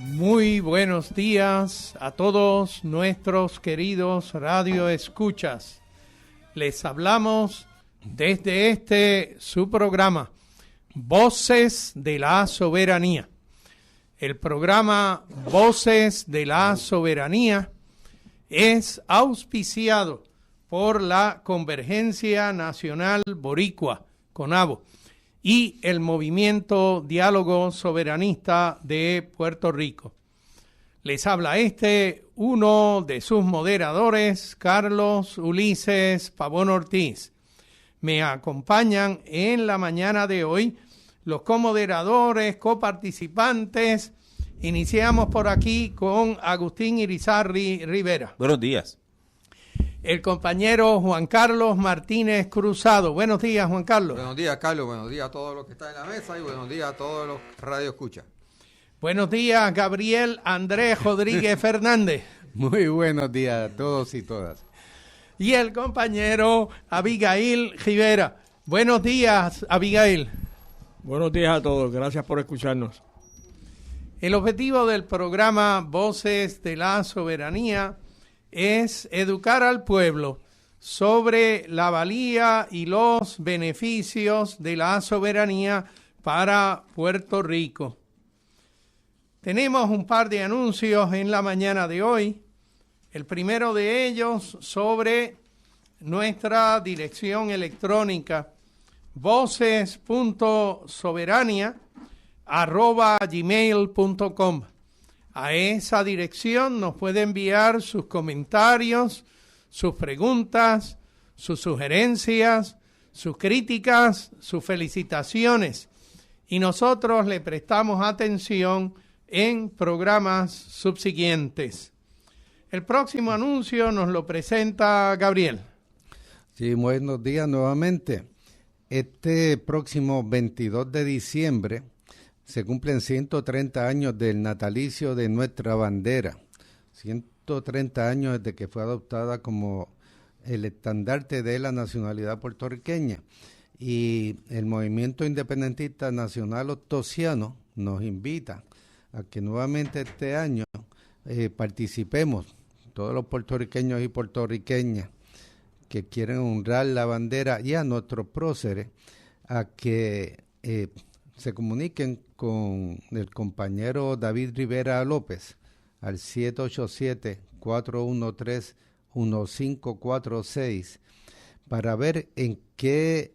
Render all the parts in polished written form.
Muy buenos días a todos nuestros queridos radioescuchas. Les hablamos desde su programa, Voces de la Soberanía. El programa Voces de la Soberanía es auspiciado por la Convergencia Nacional Boricua, CONABO, y el Movimiento Diálogo Soberanista de Puerto Rico. Les habla uno de sus moderadores, Carlos Ulises Pavón Ortiz. Me acompañan en la mañana de hoy los comoderadores, coparticipantes. Iniciamos por aquí con Agustín Irizarry Rivera. Buenos días. El compañero Juan Carlos Martínez Cruzado. Buenos días, Juan Carlos. Buenos días, Carlos. Buenos días a todos los que están en la mesa y buenos días a todos los radioescuchas. Buenos días, Gabriel Andrés Rodríguez Fernández. Muy buenos días a todos y todas. Y el compañero Abigail Rivera. Buenos días, Abigail. Buenos días a todos. Gracias por escucharnos. El objetivo del programa Voces de la Soberanía es educar al pueblo sobre la valía y los beneficios de la soberanía para Puerto Rico. Tenemos un par de anuncios en la mañana de hoy. El primero de ellos sobre nuestra dirección electrónica, voces.soberania@gmail.com. A esa dirección nos puede enviar sus comentarios, sus preguntas, sus sugerencias, sus críticas, sus felicitaciones. Y nosotros le prestamos atención en programas subsiguientes. El próximo anuncio nos lo presenta Gabriel. Sí, buenos días nuevamente. Este próximo 22 de diciembre se cumplen 130 años del natalicio de nuestra bandera. 130 años desde que fue adoptada como el estandarte de la nacionalidad puertorriqueña. Y el movimiento independentista nacional ostosiano nos invita a que nuevamente este año participemos, todos los puertorriqueños y puertorriqueñas que quieren honrar la bandera y a nuestros próceres, a que se comuniquen con el compañero David Rivera López al 787-413-1546 para ver en qué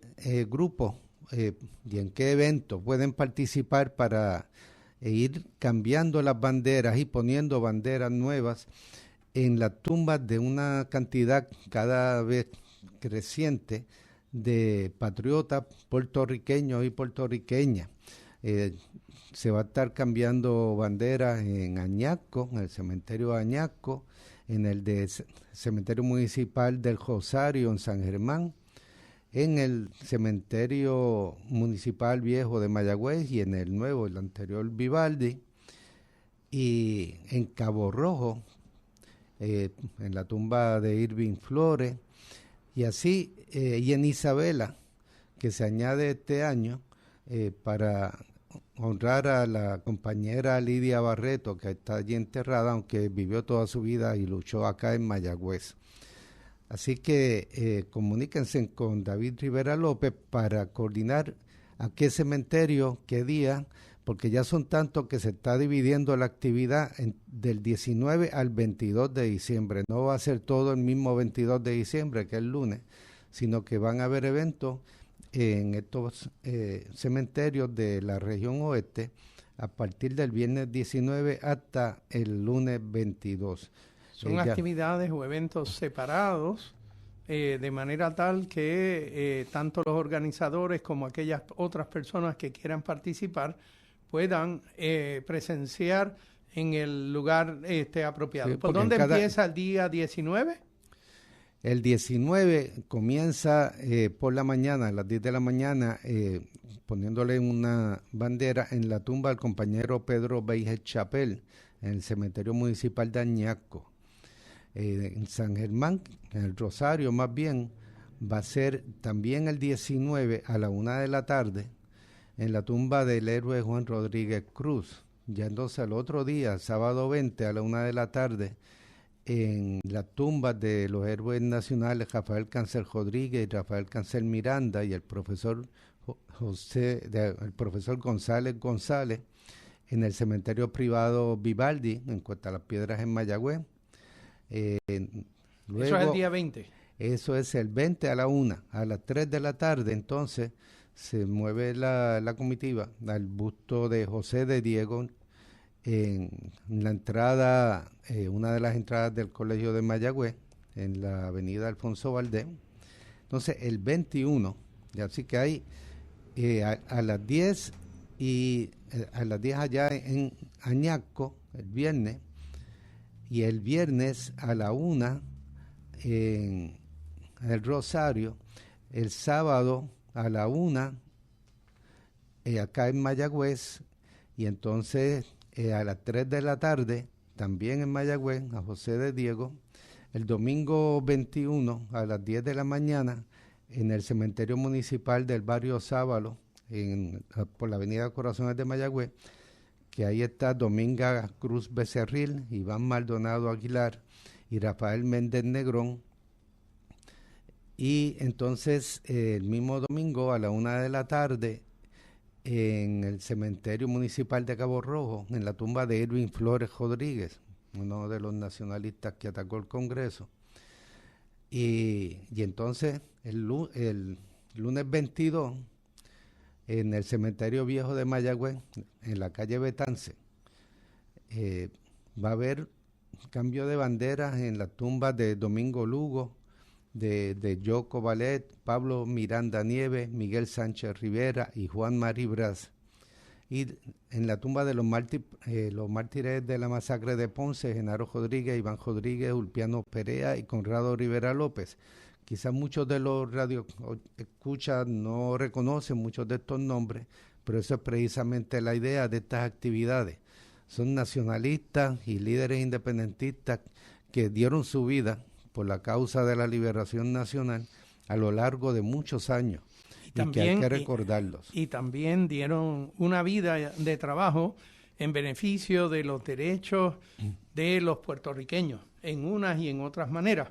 grupo y en qué evento pueden participar para ir cambiando las banderas y poniendo banderas nuevas en las tumbas de una cantidad cada vez creciente de patriotas puertorriqueños y puertorriqueñas. Se va a estar cambiando banderas en Añasco, en el cementerio de Añasco, en el cementerio municipal del Rosario en San Germán, en el cementerio municipal viejo de Mayagüez y en el nuevo, el anterior Vivaldi, y en Cabo Rojo, en la tumba de Irving Flores, y así, y en Isabela, que se añade este año para honrar a la compañera Lidia Barreto, que está allí enterrada, aunque vivió toda su vida y luchó acá en Mayagüez. Así que comuníquense con David Rivera López para coordinar a qué cementerio, qué día, porque ya son tantos que se está dividiendo la actividad del 19 al 22 de diciembre. No va a ser todo el mismo 22 de diciembre, que es el lunes, sino que van a haber eventos en estos cementerios de la región oeste a partir del viernes 19 hasta el lunes 22. Son actividades o eventos separados, de manera tal que tanto los organizadores como aquellas otras personas que quieran participar puedan presenciar en el lugar apropiado. Sí, ¿Por dónde empieza el día 19? El 19 comienza por la mañana, a las 10 de la mañana, poniéndole una bandera en la tumba al compañero Pedro Beijer Chapel, en el cementerio municipal de Añasco. En San Germán, en el Rosario más bien, va a ser también el 19 a la 1 de la tarde, en la tumba del héroe Juan Rodríguez Cruz, Ya entonces al otro día, sábado 20 a la 1 de la tarde, en las tumbas de los héroes nacionales Rafael Cancel Rodríguez y Rafael Cancel Miranda y el profesor el profesor González González, en el cementerio privado Vivaldi, en Cuesta Las Piedras, en Mayagüez. Luego, eso es el día 20. Eso es el 20 a la 1. A las 3 de la tarde, entonces, se mueve la comitiva al busto de José de Diego en la entrada, una de las entradas del Colegio de Mayagüez, en la avenida Alfonso Valdés. Entonces, el 21, así que hay a las 10 a las 10 allá en Añasco, el viernes, y el viernes a la 1 en el Rosario, el sábado a la 1 acá en Mayagüez, y entonces a las 3 de la tarde también en Mayagüez, a José de Diego, el domingo 21 a las 10 de la mañana en el cementerio municipal del barrio Sábalo, por la avenida Corazones de Mayagüez, que ahí está Dominga Cruz Becerril, Iván Maldonado Aguilar y Rafael Méndez Negrón. Y entonces el mismo domingo a la 1 de la tarde en el cementerio municipal de Cabo Rojo, en la tumba de Edwin Flores Rodríguez, uno de los nacionalistas que atacó el Congreso. Y entonces el lunes 22 en el cementerio viejo de Mayagüez, en la calle Betance, va a haber cambio de banderas en las tumbas de Domingo Lugo, de Yoko Ballet, Pablo Miranda Nieves, Miguel Sánchez Rivera y Juan Mari Braz. Y en la tumba de los mártires de la masacre de Ponce, Genaro Rodríguez, Iván Rodríguez, Ulpiano Perea y Conrado Rivera López. Quizás muchos de los radioescuchas no reconocen muchos de estos nombres, pero eso es precisamente la idea de estas actividades. Son nacionalistas y líderes independentistas que dieron su vida por la causa de la liberación nacional a lo largo de muchos años, y también, que hay que recordarlos. Y también dieron una vida de trabajo en beneficio de los derechos de los puertorriqueños, en unas y en otras maneras.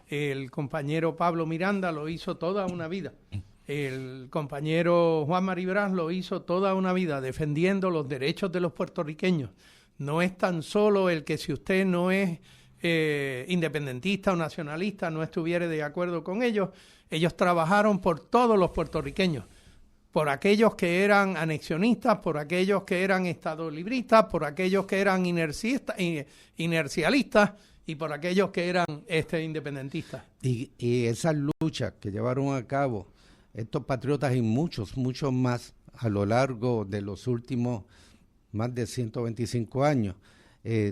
El compañero Pablo Miranda lo hizo toda una vida. El compañero Juan Mari Braz lo hizo toda una vida defendiendo los derechos de los puertorriqueños. No es tan solo el que si usted no es independentista o nacionalista, no estuviera de acuerdo con ellos. Ellos trabajaron por todos los puertorriqueños, por aquellos que eran anexionistas, por aquellos que eran estadolibristas, por aquellos que eran inercialistas y por aquellos que eran independentistas. Y esas luchas que llevaron a cabo estos patriotas y muchos más a lo largo de los últimos más de 125 años,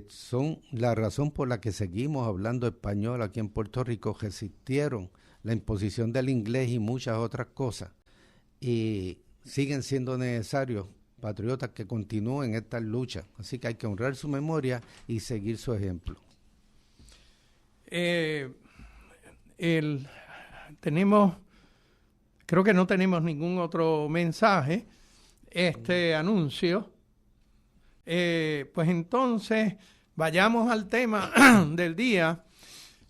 son la razón por la que seguimos hablando español aquí en Puerto Rico. Resistieron la imposición del inglés y muchas otras cosas, y siguen siendo necesarios patriotas que continúen estas luchas. Así que hay que honrar su memoria y seguir su ejemplo. Creo que no tenemos ningún otro mensaje, anuncio. Pues entonces vayamos al tema del día.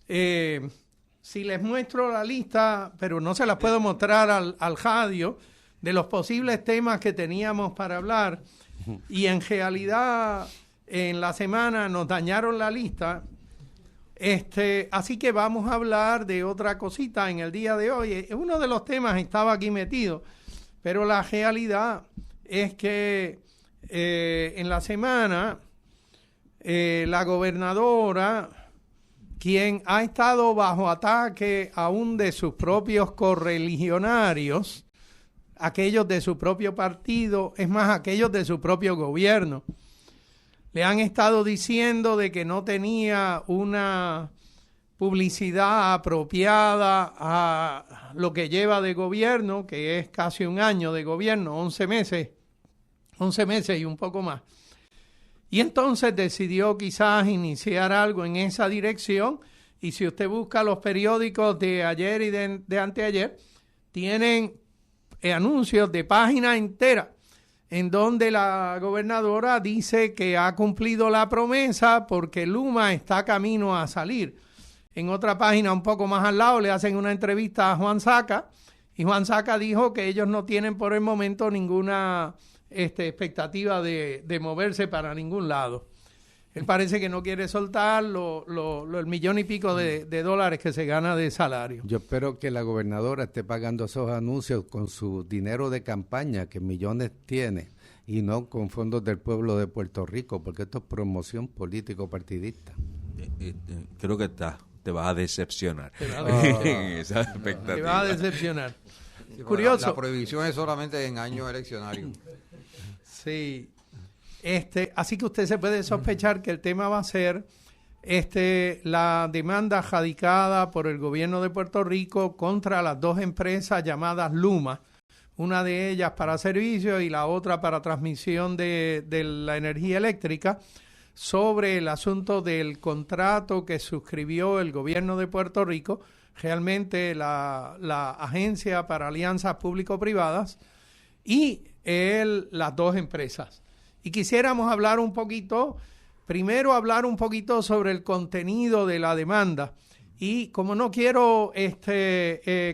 Si les muestro la lista, pero no se las puedo mostrar al radio, de los posibles temas que teníamos para hablar, y en realidad en la semana nos dañaron la lista. Así que vamos a hablar de otra cosita en el día de hoy. Uno de los temas estaba aquí metido, pero la realidad es que en la semana la gobernadora, quien ha estado bajo ataque aún de sus propios correligionarios, aquellos de su propio partido, es más, aquellos de su propio gobierno, le han estado diciendo de que no tenía una publicidad apropiada a lo que lleva de gobierno, que es casi un año de gobierno, 11 meses y un poco más. Y entonces decidió quizás iniciar algo en esa dirección, y si usted busca los periódicos de ayer y de anteayer, tienen anuncios de página entera en donde la gobernadora dice que ha cumplido la promesa porque Luma está camino a salir. En otra página un poco más al lado le hacen una entrevista a Juan Saca, y Juan Saca dijo que ellos no tienen por el momento ninguna expectativa de moverse para ningún lado. Él parece que no quiere soltar el $1,000,000 y pico de dólares que se gana de salario. Yo espero que la gobernadora esté pagando esos anuncios con su dinero de campaña, que millones tiene, y no con fondos del pueblo de Puerto Rico, porque esto es promoción político-partidista. Creo que te vas a decepcionar. Esa expectativa. Te vas a decepcionar. Sí, Curioso. La prohibición es solamente en años eleccionarios. Sí. Así que usted se puede sospechar que el tema va a ser la demanda radicada por el gobierno de Puerto Rico contra las dos empresas llamadas Luma, una de ellas para servicios y la otra para transmisión de la energía eléctrica, sobre el asunto del contrato que suscribió el gobierno de Puerto Rico, realmente la Agencia para Alianzas Público-Privadas y las dos empresas. Y quisiéramos hablar un poquito sobre el contenido de la demanda. Y como no quiero,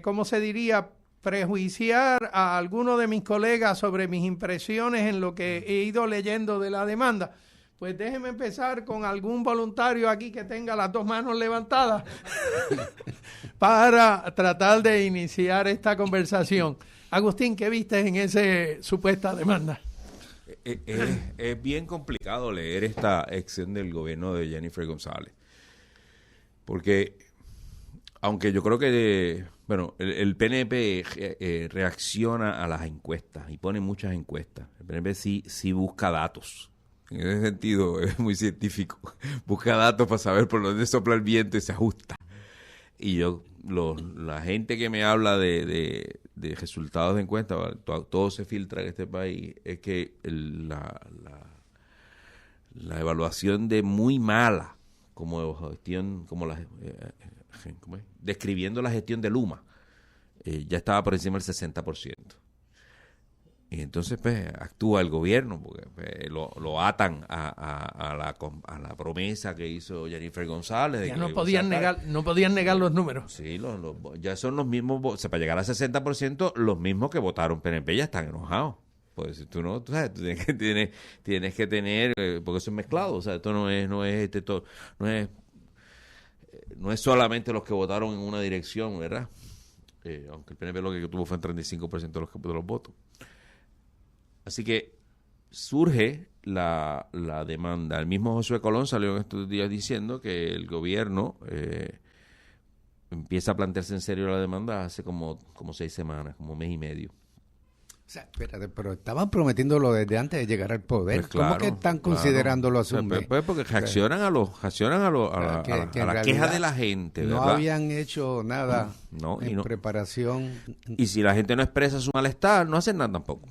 ¿cómo se diría?, prejuiciar a alguno de mis colegas sobre mis impresiones en lo que he ido leyendo de la demanda, pues déjeme empezar con algún voluntario aquí que tenga las dos manos levantadas para tratar de iniciar esta conversación. Agustín, ¿qué viste en esa supuesta demanda? Es bien complicado leer esta acción del gobierno de Jennifer González, porque aunque yo creo que el PNP reacciona a las encuestas y pone muchas encuestas. El PNP sí busca datos. En ese sentido es muy científico. Busca datos para saber por dónde sopla el viento y se ajusta. Y la gente que me habla de resultados de encuesta, todo se filtra en este país, es que la evaluación de muy mala como gestión, describiendo la gestión de Luma, ya estaba por encima del 60%. Y entonces pues actúa el gobierno, porque lo atan a la promesa que hizo Jennifer González. Ya no podían negar los números. Sí, ya son los mismos, o sea, para llegar al 60%, los mismos que votaron PNP ya están enojados. Pues si tú sabes, tú tienes que tener, porque eso es mezclado, o sea, esto no es solamente los que votaron en una dirección, ¿verdad? Aunque el PNP lo que tuvo fue un 35% de los votos. Así que surge la demanda. El mismo Josué Colón salió en estos días diciendo que el gobierno empieza a plantearse en serio la demanda hace como 6 semanas, como 1 mes y medio. O sea, espérate, pero estaban prometiéndolo desde antes de llegar al poder. Pues claro, ¿Cómo que están considerándolo hace un mes? Pues porque reaccionan a la queja de la gente, ¿verdad? No habían hecho nada en preparación. Y si la gente no expresa su malestar, no hacen nada tampoco.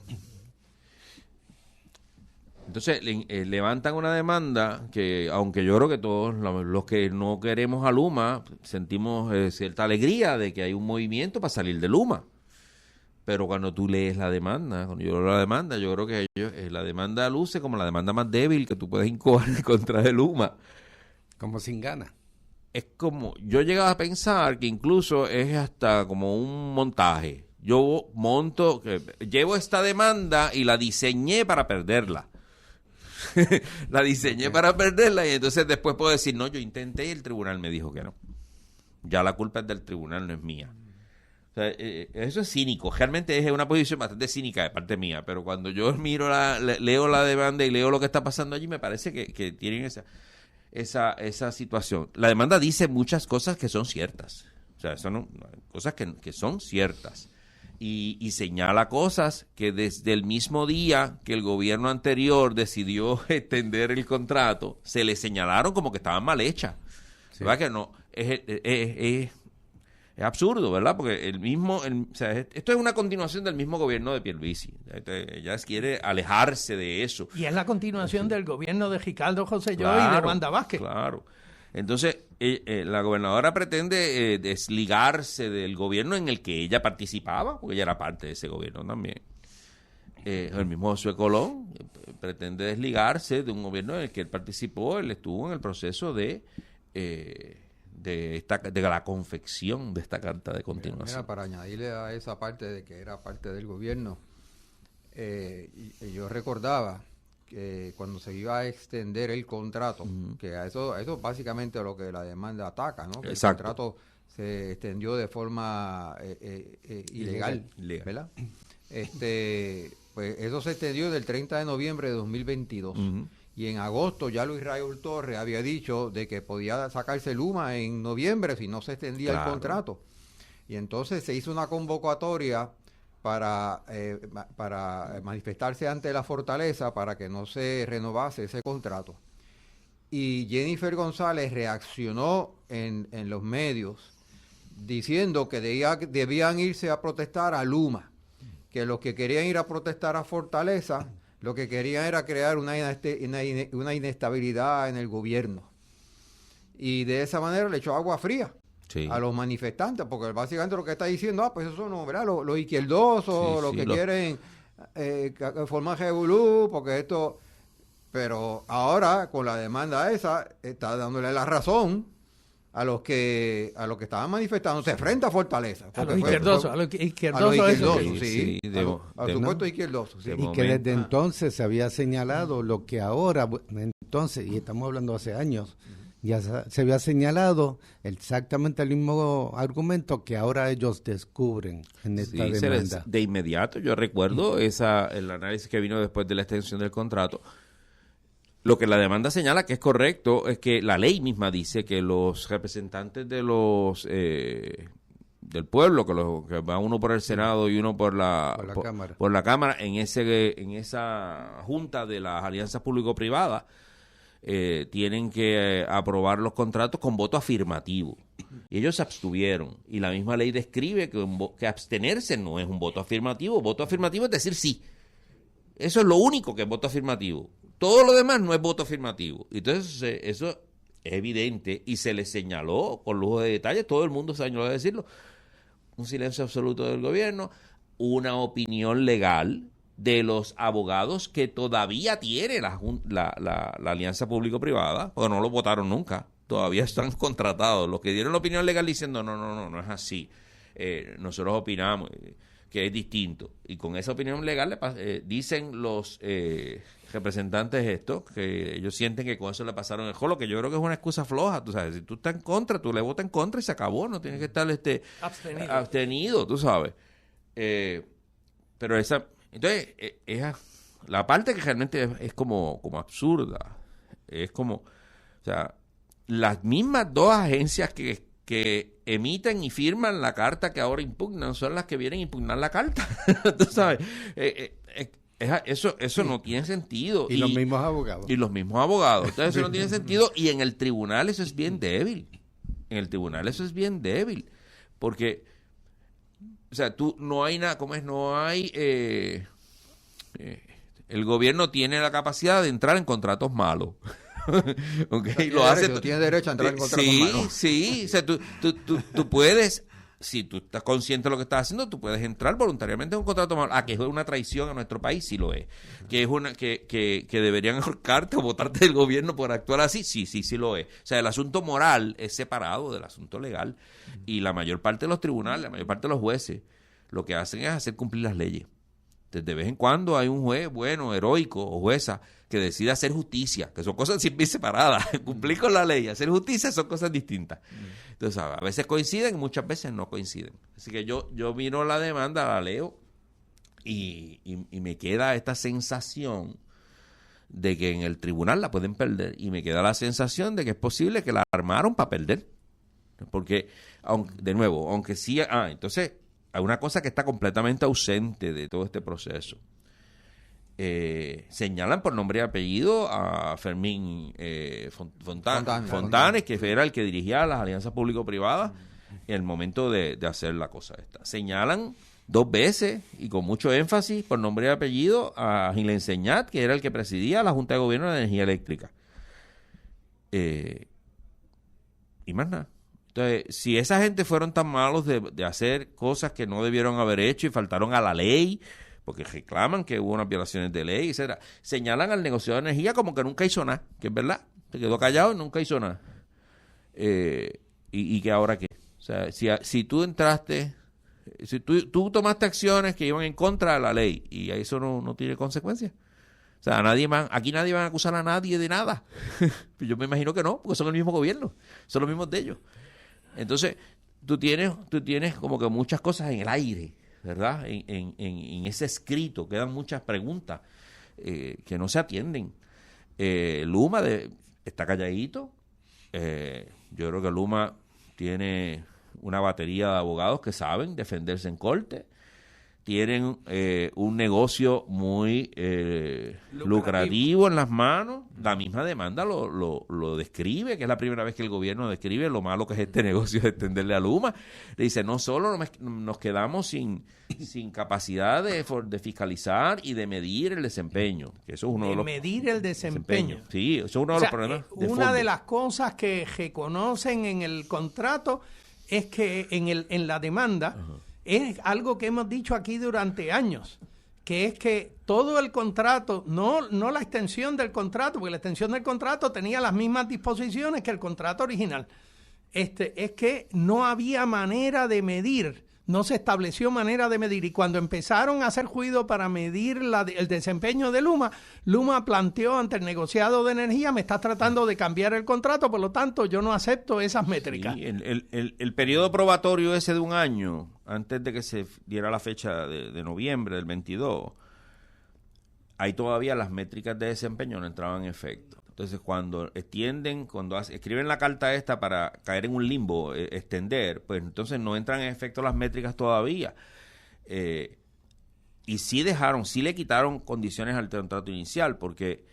Entonces levantan una demanda que, aunque yo creo que todos los que no queremos a Luma sentimos cierta alegría de que hay un movimiento para salir de Luma. Pero cuando tú lees la demanda, cuando yo leo la demanda, yo creo que la demanda luce como la demanda más débil que tú puedes incoar en contra de Luma. Como sin ganas. Es como, yo llegaba a pensar que incluso es hasta como un montaje. Yo llevo esta demanda y la diseñé para perderla. La diseñé para perderla y entonces después puedo decir, no, yo intenté y el tribunal me dijo que no. Ya la culpa es del tribunal, no es mía. O sea, eso es cínico. Realmente es una posición bastante cínica de parte mía, pero cuando yo leo la demanda y leo lo que está pasando allí, me parece que tienen esa situación. La demanda dice muchas cosas que son ciertas. O sea, son cosas que son ciertas. Y señala cosas que desde el mismo día que el gobierno anterior decidió extender el contrato, se le señalaron como que estaban mal hechas. Sí. ¿Verdad que no? Es absurdo, ¿verdad? Porque o sea, esto es una continuación del mismo gobierno de Pierluisi. Ella quiere alejarse de eso. Y es la continuación del gobierno de Ricardo Rosselló y de Wanda Vázquez. Claro. Entonces, la gobernadora pretende desligarse del gobierno en el que ella participaba, porque ella era parte de ese gobierno también. el mismo Josué Colón pretende desligarse de un gobierno en el que él participó. Él estuvo en el proceso de la confección de esta carta de continuación. Mira, para añadirle a esa parte de que era parte del gobierno, yo recordaba que cuando se iba a extender el contrato, que a eso básicamente lo que la demanda ataca, ¿no? Que Exacto. el contrato se extendió de forma ilegal, ¿verdad? Pues eso se extendió del 30 de noviembre de 2022. Y en agosto ya Luis Raúl Torres había dicho de que podía sacarse Luma en noviembre si no se extendía el contrato. Y entonces se hizo una convocatoria para manifestarse ante la fortaleza para que no se renovase ese contrato. Y Jennifer González reaccionó en los medios diciendo que debían irse a protestar a Luma, que los que querían ir a protestar a Fortaleza, lo que querían era crear una inestabilidad en el gobierno. Y de esa manera le echó agua fría a los manifestantes, porque básicamente lo que está diciendo, pues eso no, ¿verdad? Los izquierdosos, los que quieren formar revolú, porque esto... Pero ahora, con la demanda esa, está dándole la razón a los que estaban manifestándose frente a Fortaleza. A los izquierdosos, sí. A los supuestos izquierdosos. Sí. Y que desde entonces se había señalado lo que ahora, entonces, y estamos hablando hace años, ya se había señalado exactamente el mismo argumento que ahora ellos descubren en esta demanda. De inmediato, yo recuerdo el análisis que vino después de la extensión del contrato. Lo que la demanda señala que es correcto es que la ley misma dice que los representantes de los del pueblo, que va uno por el Senado y uno por la Cámara, en esa junta de las alianzas público-privadas, tienen que aprobar los contratos con voto afirmativo. Y ellos se abstuvieron. Y la misma ley describe que abstenerse no es un voto afirmativo. Voto afirmativo es decir sí. Eso es lo único que es voto afirmativo. Todo lo demás no es voto afirmativo. Entonces, eso es evidente y se le señaló con lujo de detalles. Todo el mundo se señaló a decirlo. Un silencio absoluto del gobierno, una opinión legal de los abogados que todavía tiene la alianza público-privada, porque no lo votaron nunca. Todavía están contratados. Los que dieron la opinión legal diciendo no es así. Nosotros opinamos que es distinto. Y con esa opinión legal dicen los representantes esto, que ellos sienten que con eso le pasaron el jolo, que yo creo que es una excusa floja. Tú sabes, si tú estás en contra, tú le votas en contra y se acabó. No tienes que estar abstenido, tú sabes. Pero esa... Entonces, la parte que realmente es como absurda. Es como... O sea, las mismas dos agencias que emiten y firman la carta que ahora impugnan son las que vienen a impugnar la carta. Tú sabes, eso no tiene sentido. Y los mismos abogados. Entonces eso no tiene sentido y en el tribunal eso es bien débil. Porque, o sea, no hay nada, ¿cómo es? No hay... el gobierno tiene la capacidad de entrar en contratos malos. Okay, tiene derecho a entrar en contratos malos. Sí, o sea, tú puedes, si tú estás consciente de lo que estás haciendo, tú puedes entrar voluntariamente en un contrato malo. Que es una traición a nuestro país, sí lo es. Que es que deberían ahorcarte o votarte del gobierno por actuar así, sí lo es. O sea, el asunto moral es separado del asunto legal y la mayor parte de los tribunales, la mayor parte de los jueces, lo que hacen es hacer cumplir las leyes. Entonces, de vez en cuando hay un juez bueno, heroico o jueza que decide hacer justicia, que son cosas siempre separadas. Cumplir con la ley, hacer justicia son cosas distintas. Entonces, a veces coinciden, muchas veces no coinciden. Así que yo miro la demanda, la leo y me queda esta sensación de que en el tribunal la pueden perder y me queda la sensación de que es posible que la armaron para perder. Porque, aunque sí... entonces... Hay una cosa que está completamente ausente de todo este proceso. Señalan por nombre y apellido a Fermín Fontanes, que era el que dirigía las alianzas público-privadas en el momento de hacer la cosa esta. Señalan 2 veces y con mucho énfasis por nombre y apellido a Gil Enseñat, que era el que presidía la Junta de Gobierno de Energía Eléctrica. Y más nada. Entonces, si esa gente fueron tan malos de hacer cosas que no debieron haber hecho y faltaron a la ley, porque reclaman que hubo unas violaciones de ley, etcétera. Señalan al negociador de energía como que nunca hizo nada, que es verdad, se quedó callado y nunca hizo nada. Y que ahora qué. O sea, si tú entraste, si tú tomaste acciones que iban en contra de la ley y eso no tiene consecuencias. O sea, aquí nadie va a acusar a nadie de nada. Yo me imagino que no, porque son el mismo gobierno, son los mismos de ellos. Entonces, tú tienes como que muchas cosas en el aire, ¿verdad? En ese escrito quedan muchas preguntas que no se atienden. Luma está calladito. Yo creo que Luma tiene una batería de abogados que saben defenderse en corte. Tienen un negocio muy lucrativo en las manos. La misma demanda lo describe, que es la primera vez que el gobierno describe lo malo que es este negocio de extenderle a Luma. Le dice, no solo nos quedamos sin capacidad de fiscalizar y de medir el desempeño. Que eso es uno de los medir el desempeño. Sí, eso es uno de los problemas. Una de las cosas que reconocen en el contrato es que en la demanda... Uh-huh. Es algo que hemos dicho aquí durante años, que es que todo el contrato, no la extensión del contrato, porque la extensión del contrato tenía las mismas disposiciones que el contrato original, es que no había manera de medir, no se estableció manera de medir, y cuando empezaron a hacer juicio para medir el desempeño de Luma planteó ante el negociado de energía, me estás tratando de cambiar el contrato, por lo tanto yo no acepto esas métricas. Sí, el periodo probatorio ese de un año, antes de que se diera la fecha de noviembre del 22, ahí todavía las métricas de desempeño no entraban en efecto. Entonces, cuando escriben la carta esta para caer en un limbo, extender, pues entonces no entran en efecto las métricas todavía. Y sí le quitaron condiciones al contrato inicial, porque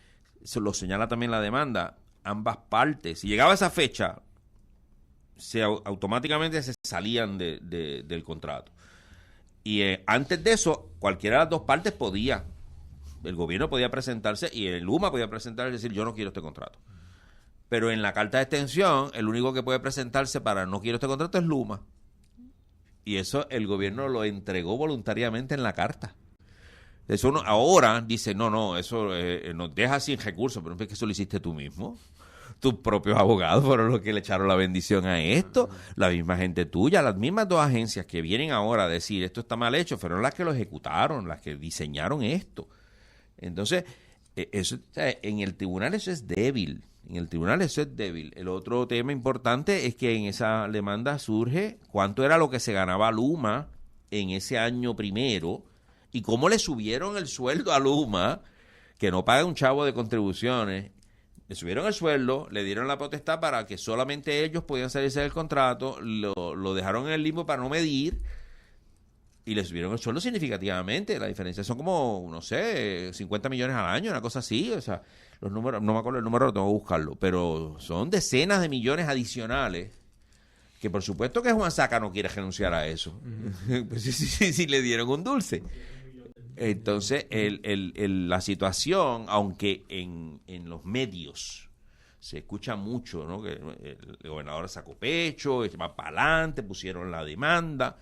se lo señala también la demanda, ambas partes. Si llegaba esa fecha, automáticamente se salían del contrato. Y antes de eso, cualquiera de las dos partes podía. El gobierno podía presentarse y el Luma podía presentarse y decir, yo no quiero este contrato. Pero en la carta de extensión, el único que puede presentarse para no quiero este contrato es Luma. Y eso el gobierno lo entregó voluntariamente en la carta. Eso ahora dice, eso nos deja sin recursos, pero es que eso lo hiciste tú mismo. Tus propios abogados fueron los que le echaron la bendición a esto, la misma gente tuya, las mismas dos agencias que vienen ahora a decir esto está mal hecho, fueron las que lo ejecutaron, las que diseñaron esto. Entonces, en el tribunal eso es débil. El otro tema importante es que en esa demanda surge cuánto era lo que se ganaba Luma en ese año primero y cómo le subieron el sueldo a Luma, que no paga un chavo de contribuciones. Le subieron el sueldo, le dieron la potestad para que solamente ellos podían salirse del contrato, lo dejaron en el limbo para no medir. Y le subieron el sueldo significativamente. La diferencia son como, 50 millones al año, una cosa así. O sea, los números, no me acuerdo el número, tengo que buscarlo. Pero son decenas de millones adicionales que por supuesto que Juan Saca no quiere renunciar a eso. Uh-huh. Pues sí, le dieron un dulce. Entonces, la situación, aunque en los medios se escucha mucho, ¿no? Que el gobernador sacó pecho, va para adelante, pusieron la demanda.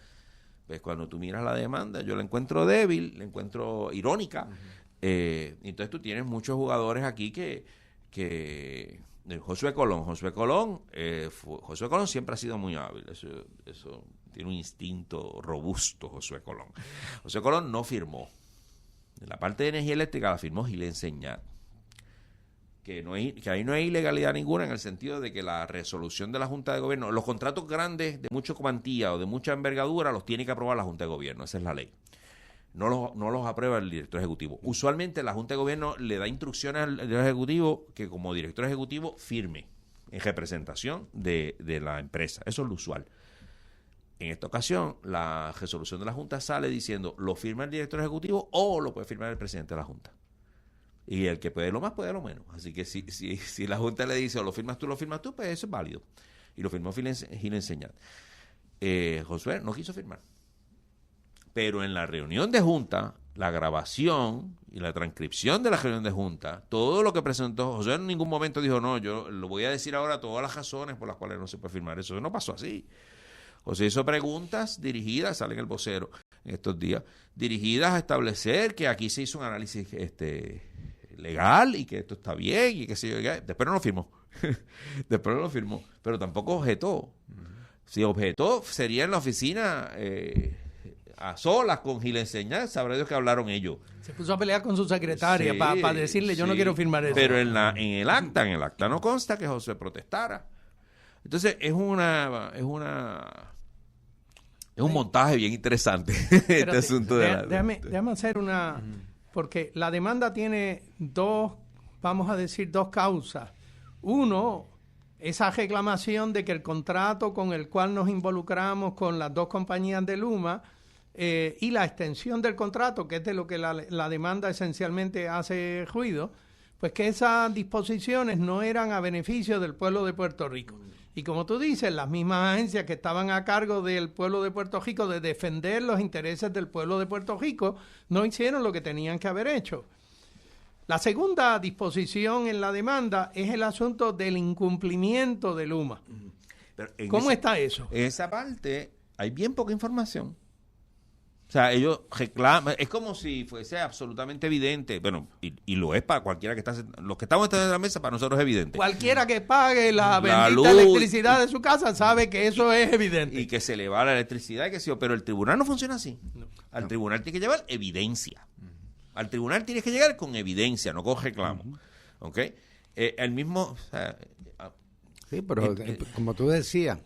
Pues cuando tú miras la demanda, yo la encuentro débil, la encuentro irónica. Uh-huh. Entonces tú tienes muchos jugadores aquí que Josué Colón siempre ha sido muy hábil. Eso tiene un instinto robusto, Josué Colón. Josué Colón no firmó. La parte de energía eléctrica la firmó Gilén Señat. Que ahí no hay ilegalidad ninguna en el sentido de que la resolución de la Junta de Gobierno, los contratos grandes de mucha cuantía o de mucha envergadura los tiene que aprobar la Junta de Gobierno, esa es la ley. No los aprueba el director ejecutivo. Usualmente la Junta de Gobierno le da instrucciones al director ejecutivo que como director ejecutivo firme en representación de la empresa. Eso es lo usual. En esta ocasión, la resolución de la Junta sale diciendo lo firma el director ejecutivo o lo puede firmar el presidente de la Junta. Y el que puede lo más, puede lo menos. Así que si la Junta le dice o lo firmas tú, pues eso es válido. Y lo firmó Gilén Señat. Josué no quiso firmar. Pero en la reunión de Junta, la grabación y la transcripción de la reunión de Junta, todo lo que presentó, Josué en ningún momento dijo, no, yo lo voy a decir ahora todas las razones por las cuales no se puede firmar. Eso no pasó así. José hizo preguntas dirigidas, sale en el vocero. en estos días, dirigidas a establecer que aquí se hizo un análisis legal y que esto está bien y que se después no lo firmó. Después no lo firmó, pero tampoco objetó. Si objetó, sería en la oficina a solas con Gil Enseñar, sabrá Dios que hablaron ellos. Se puso a pelear con su secretaria Sí, para decirle yo no quiero firmar eso. Pero en el acta no consta que José protestara. Entonces es un montaje bien interesante este asunto de déjame hacer una, porque la demanda tiene dos causas. Uno, esa reclamación de que el contrato con el cual nos involucramos con las dos compañías de Luma y la extensión del contrato, que es de lo que la demanda esencialmente hace ruido, pues que esas disposiciones no eran a beneficio del pueblo de Puerto Rico. Y como tú dices, las mismas agencias que estaban a cargo del pueblo de Puerto Rico de defender los intereses del pueblo de Puerto Rico no hicieron lo que tenían que haber hecho. La segunda disposición en la demanda es el asunto del incumplimiento de Luma. ¿Cómo está eso? En esa parte hay bien poca información. O sea, ellos reclaman, es como si fuese absolutamente evidente, bueno, y lo es para cualquiera que está, los que estamos en la mesa, para nosotros es evidente. Cualquiera que pague la bendita luz, electricidad de su casa sabe que eso es evidente. Y que se le va la electricidad, que sí, pero el tribunal no funciona así. Al tribunal tiene que llevar evidencia. Al tribunal tienes que llegar con evidencia, no con reclamo. ¿Ok? El mismo... O sea, sí, pero como tú decías,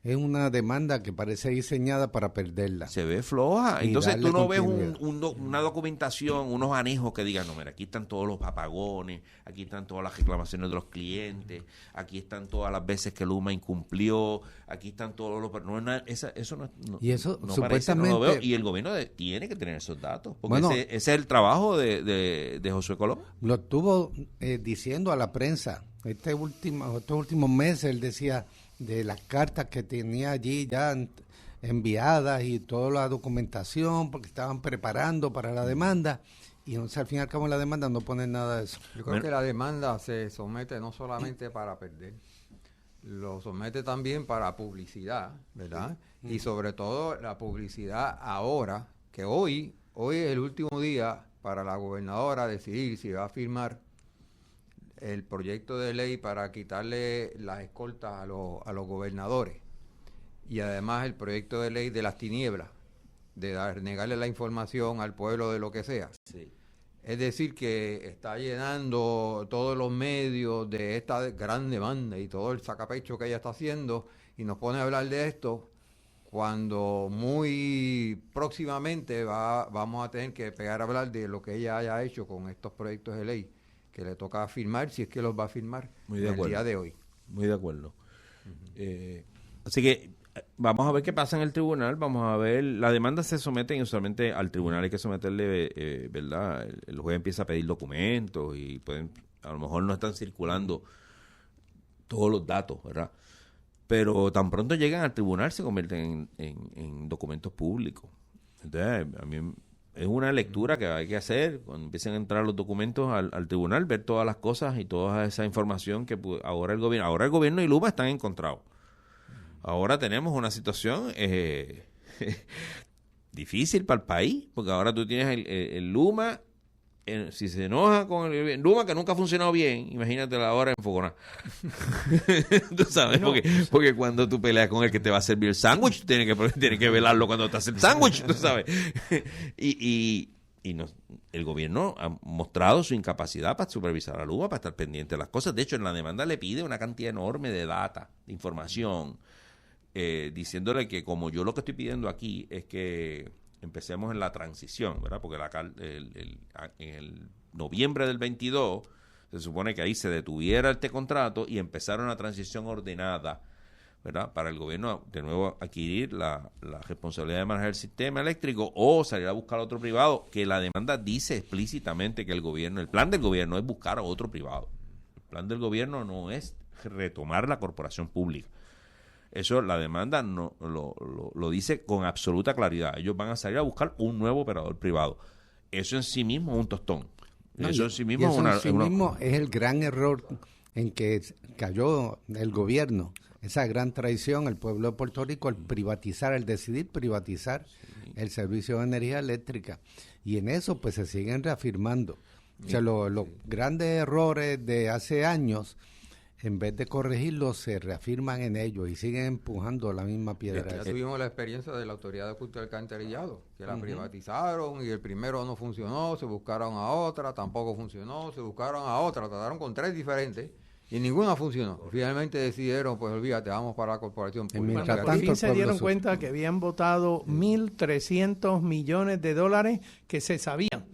es una demanda que parece diseñada para perderla. Se ve floja. Entonces tú no ves continuidad. una documentación, unos anejos que digan, no, mira, aquí están todos los apagones, aquí están todas las reclamaciones de los clientes, aquí están todas las veces que Luma incumplió, aquí están todos los... eso no y eso no supuestamente... parece, no lo veo. Y el gobierno tiene que tener esos datos, porque ese es el trabajo de Josué Colón. Lo estuvo diciendo a la prensa. Estos últimos meses él decía de las cartas que tenía allí ya enviadas y toda la documentación porque estaban preparando para la demanda y entonces al fin y al cabo en la demanda no ponen nada de eso. Yo creo que la demanda se somete no solamente para perder, lo somete también para publicidad, ¿verdad? Y sobre todo la publicidad ahora, que hoy es el último día para la gobernadora decidir si va a firmar el proyecto de ley para quitarle las escoltas a los gobernadores y además el proyecto de ley de las tinieblas, de negarle la información al pueblo de lo que sea. Sí. Es decir, que está llenando todos los medios de esta gran demanda y todo el sacapecho que ella está haciendo y nos pone a hablar de esto cuando muy próximamente vamos a tener que pegar a hablar de lo que ella haya hecho con estos proyectos de ley que le toca firmar, si es que los va a firmar el día de hoy. Muy de acuerdo. Así que vamos a ver qué pasa en el tribunal, vamos a ver, la demanda se somete y usualmente al tribunal hay que someterle, ¿verdad? El juez empieza a pedir documentos y a lo mejor no están circulando todos los datos, ¿verdad? Pero tan pronto llegan al tribunal se convierten en documentos públicos. Entonces, a mí es una lectura que hay que hacer cuando empiecen a entrar los documentos al tribunal, ver todas las cosas y toda esa información que ahora el gobierno y Luma están encontrados. Ahora tenemos una situación difícil para el país, porque ahora tú tienes el Luma, si se enoja con el Luma, que nunca ha funcionado bien, imagínate la hora en Fogoná. Tú sabes, porque cuando tú peleas con el que te va a servir el sándwich, tienes que velarlo cuando te hace el sándwich, tú sabes. El gobierno ha mostrado su incapacidad para supervisar a Luma, para estar pendiente de las cosas. De hecho, en la demanda le pide una cantidad enorme de data, de información, diciéndole que como yo lo que estoy pidiendo aquí es que empecemos en la transición, ¿verdad? Porque en el noviembre del 22 se supone que ahí se detuviera este contrato y empezara una transición ordenada, ¿verdad? Para el gobierno de nuevo adquirir la responsabilidad de manejar el sistema eléctrico o salir a buscar a otro privado, que la demanda dice explícitamente que el plan del gobierno es buscar a otro privado. El plan del gobierno no es retomar la corporación pública. Eso la demanda no lo dice con absoluta claridad. Ellos van a salir a buscar un nuevo operador privado. Eso en sí mismo es un tostón. Eso en sí mismo es el gran error en que cayó el gobierno esa gran traición al pueblo de Puerto Rico al privatizar, al decidir privatizar el servicio de energía eléctrica. Y en eso pues se siguen reafirmando. O sea, los grandes errores de hace años, en vez de corregirlos, se reafirman en ellos y siguen empujando la misma piedra. Ya tuvimos la experiencia de la Autoridad de Acueducto y Alcantarillado, que la privatizaron y el primero no funcionó, se buscaron a otra, tampoco funcionó, se buscaron a otra, trataron con 3 diferentes y ninguna funcionó. Finalmente decidieron, pues olvídate, vamos para la corporación pública. Mientras por fin se dieron cuenta que habían votado $1.300 millones que se sabían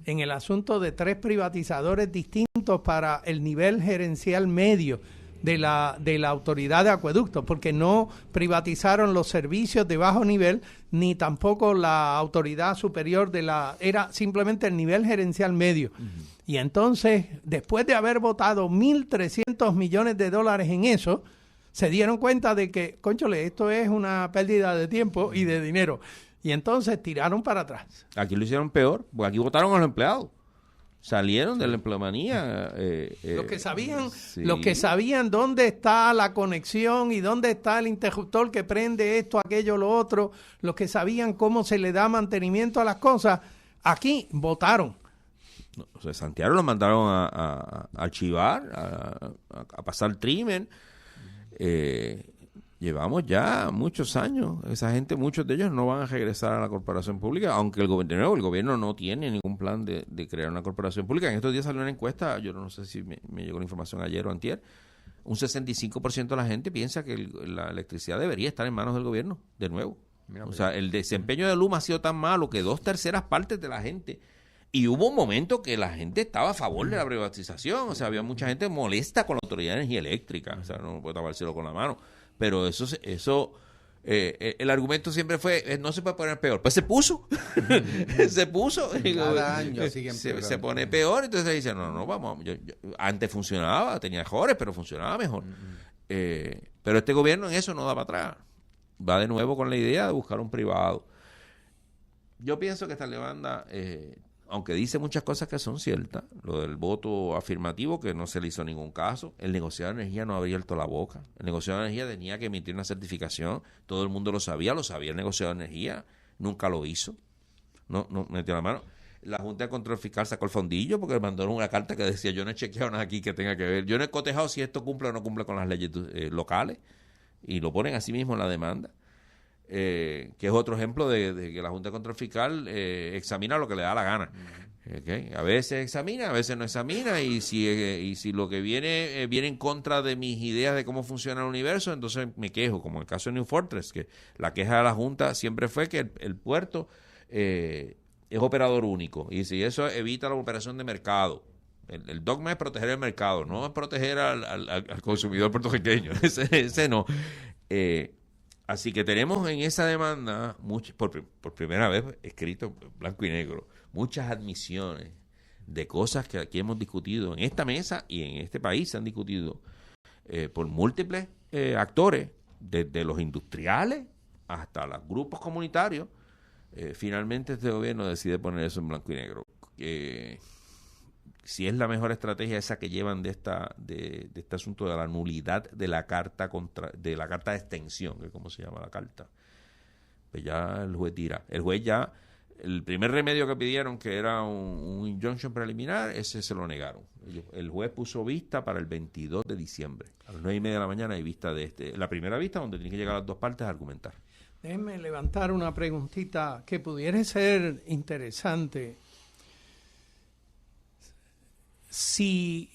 en el asunto de 3 privatizadores distintos para el nivel gerencial medio de la autoridad de acueductos, porque no privatizaron los servicios de bajo nivel, ni tampoco la autoridad superior era simplemente el nivel gerencial medio. Y entonces, después de haber votado $1.300 millones en eso, se dieron cuenta de que, cónchole, esto es una pérdida de tiempo y de dinero. Y entonces tiraron para atrás. Aquí lo hicieron peor, porque aquí votaron a los empleados. Salieron de la empleomanía. Los que sabían dónde está la conexión y dónde está el interruptor que prende esto, aquello, lo otro, los que sabían cómo se le da mantenimiento a las cosas, aquí votaron. No, o sea, Santiago los mandaron a archivar, a pasar trimen. Llevamos ya muchos años. Esa gente, muchos de ellos no van a regresar a la corporación pública, aunque el gobierno no tiene ningún plan de crear una corporación pública. En estos días salió una encuesta, yo no sé si me llegó la información ayer o antier, un 65% de la gente piensa que la electricidad debería estar en manos del gobierno, de nuevo. O sea, el desempeño de Luma ha sido tan malo que 2/3 partes de la gente, y hubo un momento que la gente estaba a favor de la privatización, o sea, había mucha gente molesta con la Autoridad de Energía Eléctrica, o sea, no puede tapárselo con la mano. Pero el argumento siempre fue, no se puede poner peor. Pues se puso. Se puso. Cada año se pone peor, entonces dice, no, vamos. Antes funcionaba, tenía errores, pero funcionaba mejor. Pero este gobierno en eso no da para atrás. Va de nuevo con la idea de buscar un privado. Yo pienso que esta demanda, aunque dice muchas cosas que son ciertas, lo del voto afirmativo, que no se le hizo ningún caso, el negociado de energía no ha abierto la boca. El negociado de energía tenía que emitir una certificación, todo el mundo lo sabía el negociado de energía, nunca lo hizo, no metió la mano. La Junta de Control Fiscal sacó el fondillo porque mandaron una carta que decía, yo no he chequeado nada aquí que tenga que ver, yo no he cotejado si esto cumple o no cumple con las leyes locales, y lo ponen así mismo en la demanda. Que es otro ejemplo de que la Junta de Control Fiscal examina lo que le da la gana. Okay. A veces examina, a veces no examina, y si lo que viene en contra de mis ideas de cómo funciona el universo, entonces me quejo, como en el caso de New Fortress, que la queja de la Junta siempre fue que el puerto es operador único, y si eso evita la operación de mercado. El dogma es proteger el mercado, no es proteger al consumidor puertorriqueño. ese no. Así que tenemos en esa demanda, por primera vez escrito en blanco y negro, muchas admisiones de cosas que aquí hemos discutido en esta mesa y en este país se han discutido por múltiples actores, desde los industriales hasta los grupos comunitarios. Finalmente este gobierno decide poner eso en blanco y negro. Si es la mejor estrategia esa que llevan de este asunto de la nulidad de la carta de extensión, que es como se llama la carta, pues ya el juez dirá. El juez ya, el primer remedio que pidieron, que era un injunction preliminar, ese se lo negaron. El juez puso vista para el 22 de diciembre, a las 9:30 de la mañana hay vista de la primera vista, donde tienen que llegar las dos partes a argumentar. Déjenme levantar una preguntita que pudiera ser interesante. Si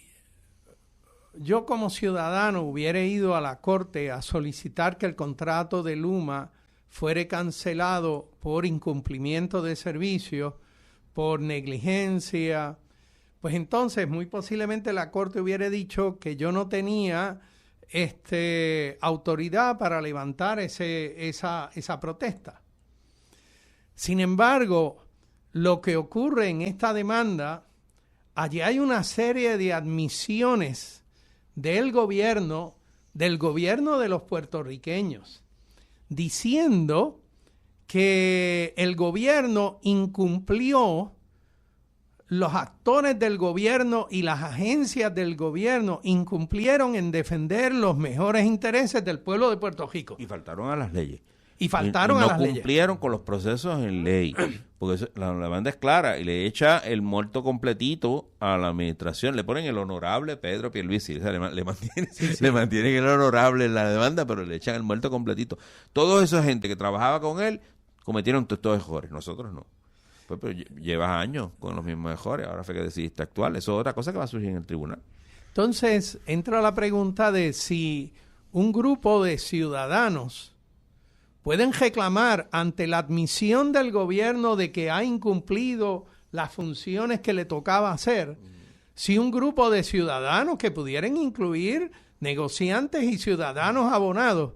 yo como ciudadano hubiera ido a la corte a solicitar que el contrato de Luma fuera cancelado por incumplimiento de servicio, por negligencia, pues entonces muy posiblemente la corte hubiera dicho que yo no tenía autoridad para levantar esa protesta. Sin embargo, lo que ocurre en esta demanda, allí hay una serie de admisiones del gobierno de los puertorriqueños, diciendo que el gobierno incumplió los actores del gobierno y las agencias del gobierno incumplieron en defender los mejores intereses del pueblo de Puerto Rico. Y faltaron a las leyes. Y faltaron no a las leyes. No cumplieron con los procesos en ley. Porque la demanda es clara y le echa el muerto completito a la administración. Le ponen el honorable Pedro Pierluisi. O sea, le mantienen el honorable en la demanda, pero le echan el muerto completito. Toda esa gente que trabajaba con él cometieron todos estos errores. Nosotros no. Pues, pero llevas años con los mismos errores. Ahora fue que decidiste actuar. Eso es otra cosa que va a surgir en el tribunal. Entonces, entra la pregunta de si un grupo de ciudadanos pueden reclamar ante la admisión del gobierno de que ha incumplido las funciones que le tocaba hacer, si un grupo de ciudadanos que pudieran incluir negociantes y ciudadanos abonados,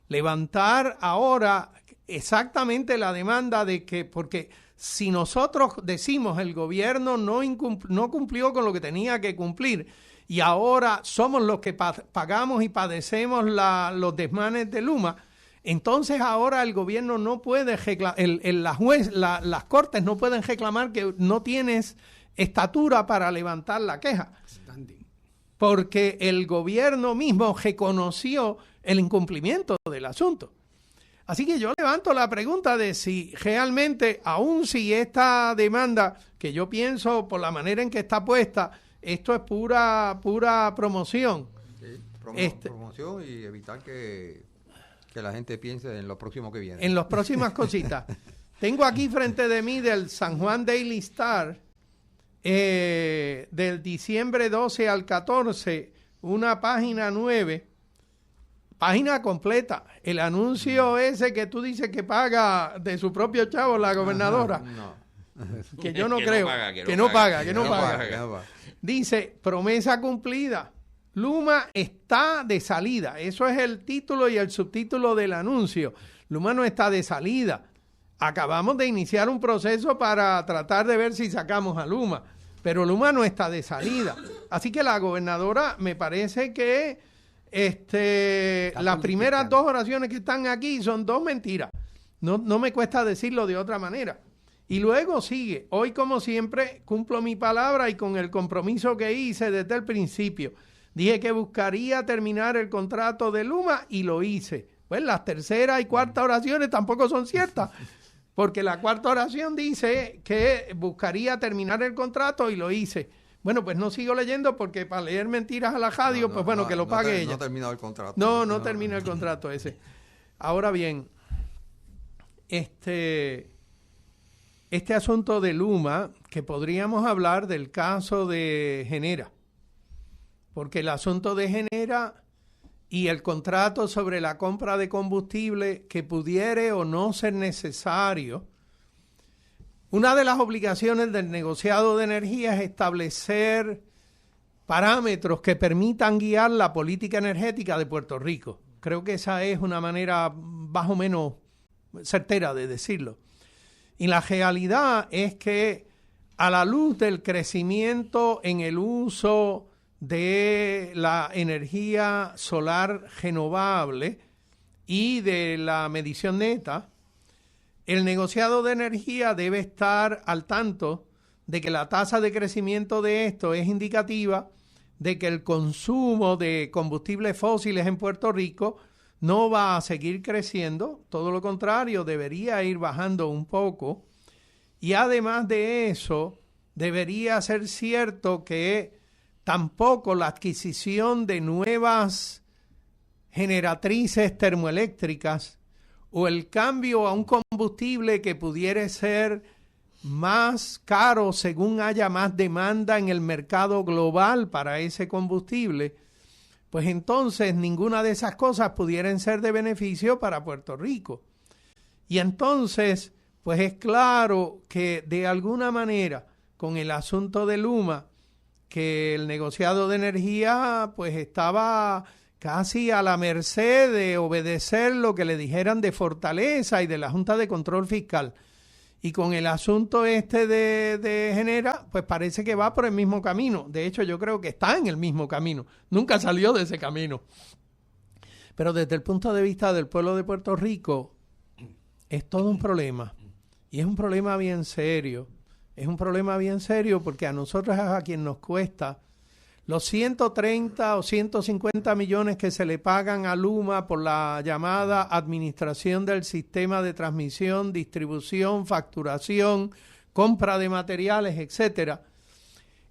levantar ahora exactamente la demanda de que, porque si nosotros decimos el gobierno no cumplió con lo que tenía que cumplir y ahora somos los que pagamos y padecemos los desmanes de Luma, entonces ahora el gobierno no puede las cortes no pueden reclamar que no tienes estatura para levantar la queja. Porque el gobierno mismo reconoció el incumplimiento del asunto. Así que yo levanto la pregunta de si realmente, aun si esta demanda, que yo pienso por la manera en que está puesta, esto es pura promoción. Sí, promoción y evitar que la gente piense en lo próximo que viene. En las próximas cositas. Tengo aquí frente de mí del San Juan Daily Star, del diciembre 12 al 14, una página 9, página completa. El anuncio ese que tú dices que paga de su propio chavo la gobernadora. No. Que yo no creo. Que no paga. Dice, promesa cumplida. Luma está de salida. Eso es el título y el subtítulo del anuncio. Luma no está de salida. Acabamos de iniciar un proceso para tratar de ver si sacamos a Luma. Pero Luma no está de salida. Así que la gobernadora, me parece que las primeras dos oraciones que están aquí son dos mentiras. No me cuesta decirlo de otra manera. Y luego sigue. Hoy, como siempre, cumplo mi palabra y con el compromiso que hice desde el principio. Dije que buscaría terminar el contrato de Luma y lo hice. Pues las tercera y cuarta oraciones tampoco son ciertas, porque la cuarta oración dice que buscaría terminar el contrato y lo hice. Bueno, pues no sigo leyendo porque para leer mentiras a la radio, que lo pague ella. No ha terminado el contrato. No termina el contrato ese. Ahora bien, este asunto de Luma, que podríamos hablar del caso de Genera. Porque el asunto de Genera y el contrato sobre la compra de combustible que pudiere o no ser necesario, una de las obligaciones del negociado de energía es establecer parámetros que permitan guiar la política energética de Puerto Rico. Creo que esa es una manera más o menos certera de decirlo. Y la realidad es que a la luz del crecimiento en el uso de la energía solar renovable y de la medición neta, el negociado de energía debe estar al tanto de que la tasa de crecimiento de esto es indicativa de que el consumo de combustibles fósiles en Puerto Rico no va a seguir creciendo, todo lo contrario, debería ir bajando un poco. Y además de eso, debería ser cierto que tampoco la adquisición de nuevas generatrices termoeléctricas o el cambio a un combustible que pudiera ser más caro según haya más demanda en el mercado global para ese combustible, pues entonces ninguna de esas cosas pudieran ser de beneficio para Puerto Rico. Y entonces, pues es claro que de alguna manera con el asunto de Luma, que el negociado de energía pues estaba casi a la merced de obedecer lo que le dijeran de Fortaleza y de la Junta de Control Fiscal. Y con el asunto de Genera, pues parece que va por el mismo camino. De hecho, yo creo que está en el mismo camino. Nunca salió de ese camino. Pero desde el punto de vista del pueblo de Puerto Rico, es todo un problema. Y es un problema bien serio. Es un problema bien serio porque a nosotros es a quien nos cuesta los 130 o 150 millones que se le pagan a Luma por la llamada administración del sistema de transmisión, distribución, facturación, compra de materiales, etcétera.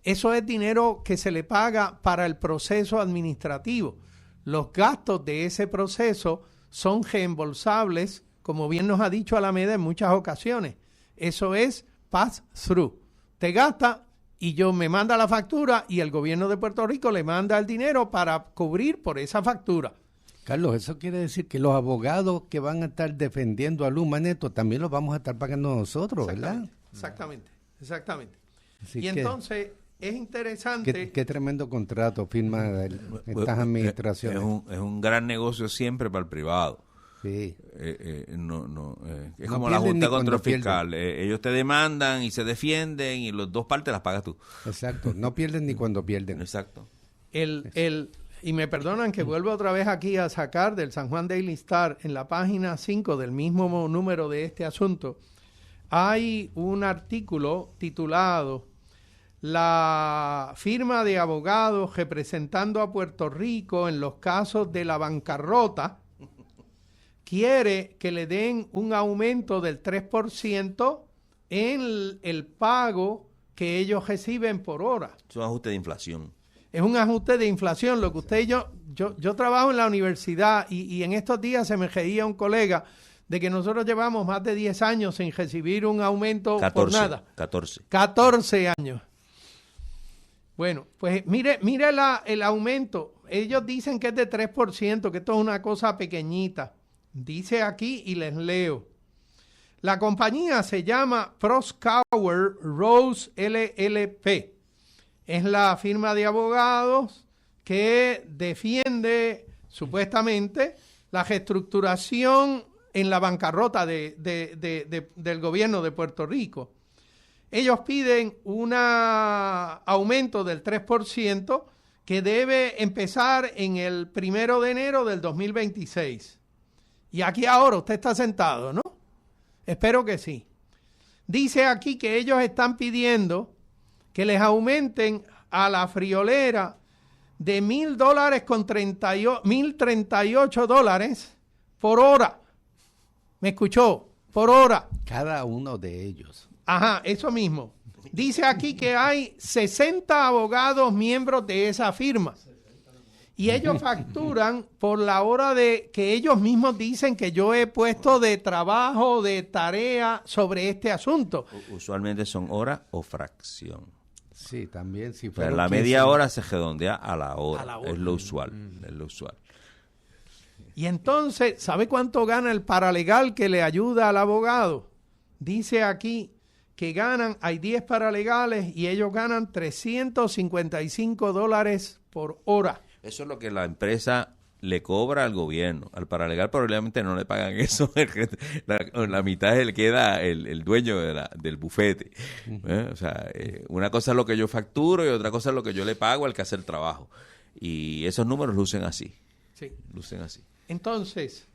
Eso es dinero que se le paga para el proceso administrativo. Los gastos de ese proceso son reembolsables, como bien nos ha dicho Alameda en muchas ocasiones. Eso es pass-through. Te gasta y yo me manda la factura y el gobierno de Puerto Rico le manda el dinero para cubrir por esa factura. Carlos, eso quiere decir que los abogados que van a estar defendiendo a Luma Neto también los vamos a estar pagando nosotros, ¿verdad? Exactamente. Así y que, entonces es interesante. Qué tremendo contrato firma estas administraciones. Es un gran negocio siempre para el privado. Sí. Es No como la pierden Junta ni de cuando Control Fiscal. Ellos te demandan y se defienden y las dos partes las pagas tú. Exacto. No pierden ni cuando pierden. Exacto. Y me perdonan que vuelvo otra vez aquí a sacar del San Juan Daily Star, en la página 5 del mismo número de este asunto, hay un artículo titulado "La firma de abogados representando a Puerto Rico en los casos de la bancarrota quiere que le den un aumento del 3% en el pago que ellos reciben por hora". Es un ajuste de inflación. Es un ajuste de inflación. Lo que usted y yo trabajo en la universidad y en estos días se me reía un colega de que nosotros llevamos más de 10 años sin recibir un aumento 14, por nada. 14 años. Bueno, pues mire el aumento. Ellos dicen que es de 3%, que esto es una cosa pequeñita. Dice aquí y les leo. La compañía se llama Proskauer Rose LLP. Es la firma de abogados que defiende supuestamente la reestructuración en la bancarrota del gobierno de Puerto Rico. Ellos piden un aumento del 3% que debe empezar en el 1 de enero del 2026. Y aquí ahora usted está sentado, ¿no? Espero que sí. Dice aquí que ellos están pidiendo que les aumenten a la friolera de $1,000 con $1,038 por hora. ¿Me escuchó? Por hora. Cada uno de ellos. Ajá, eso mismo. Dice aquí que hay 60 abogados miembros de esa firma. Y ellos facturan por la hora de que ellos mismos dicen que yo he puesto de trabajo, de tarea sobre este asunto. Usualmente son hora o fracción. Sí, también. Si Pero la media hora se redondea a la hora. Es lo usual. Es lo usual. Y entonces, ¿sabe cuánto gana el paralegal que le ayuda al abogado? Dice aquí que hay 10 paralegales y ellos ganan $355 por hora. Eso es lo que la empresa le cobra al gobierno. Al paralegal probablemente no le pagan eso. La mitad le queda el dueño del bufete. O sea, una cosa es lo que yo facturo y otra cosa es lo que yo le pago al que hace el trabajo. Y esos números lucen así. Sí. Lucen así. Entonces,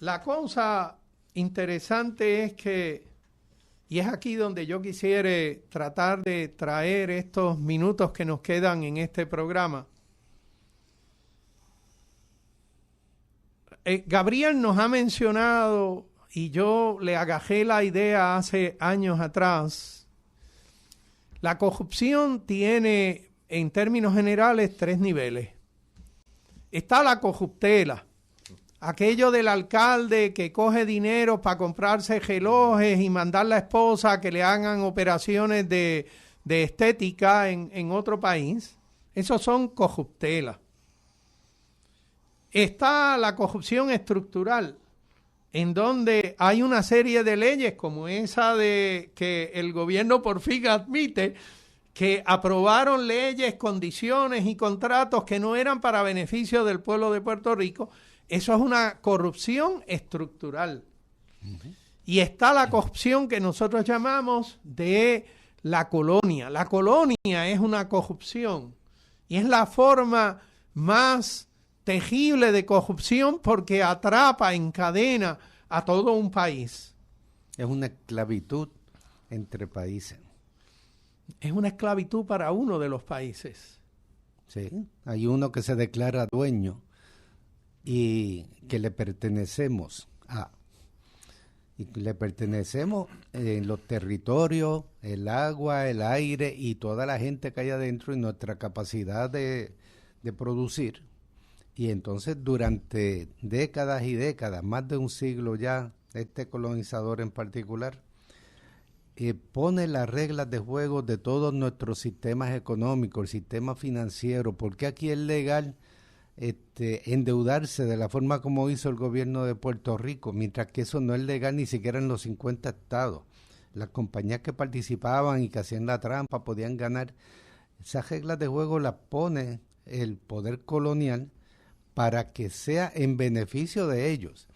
la cosa interesante es que, y es aquí donde yo quisiera tratar de traer estos minutos que nos quedan en este programa. Gabriel nos ha mencionado, y yo le agajé la idea hace años atrás, la corrupción tiene, en términos generales, 3 niveles. Está la corruptela, aquello del alcalde que coge dinero para comprarse relojes y mandar a la esposa a que le hagan operaciones de estética en otro país. Esos son corruptelas. Está la corrupción estructural, en donde hay una serie de leyes como esa de que el gobierno por fin admite que aprobaron leyes, condiciones y contratos que no eran para beneficio del pueblo de Puerto Rico. Eso es una corrupción estructural. Y está la corrupción que nosotros llamamos de la colonia. La colonia es una corrupción y es la forma más tejible de corrupción porque atrapa, encadena a todo un país. Es una esclavitud entre países. es una esclavitud para uno de los países. Sí, hay uno que se declara dueño y que le pertenecemos a. Y le pertenecemos en los territorios, el agua, el aire y toda la gente que hay adentro y nuestra capacidad de producir. Y entonces durante décadas y décadas, más de un siglo ya, este colonizador en particular, pone las reglas de juego de todos nuestros sistemas económicos, el sistema financiero, porque aquí es legal endeudarse de la forma como hizo el gobierno de Puerto Rico, mientras que eso no es legal ni siquiera en los 50 estados. Las compañías que participaban y que hacían la trampa podían ganar. Esas reglas de juego las pone el poder colonial para que sea en beneficio de ellos.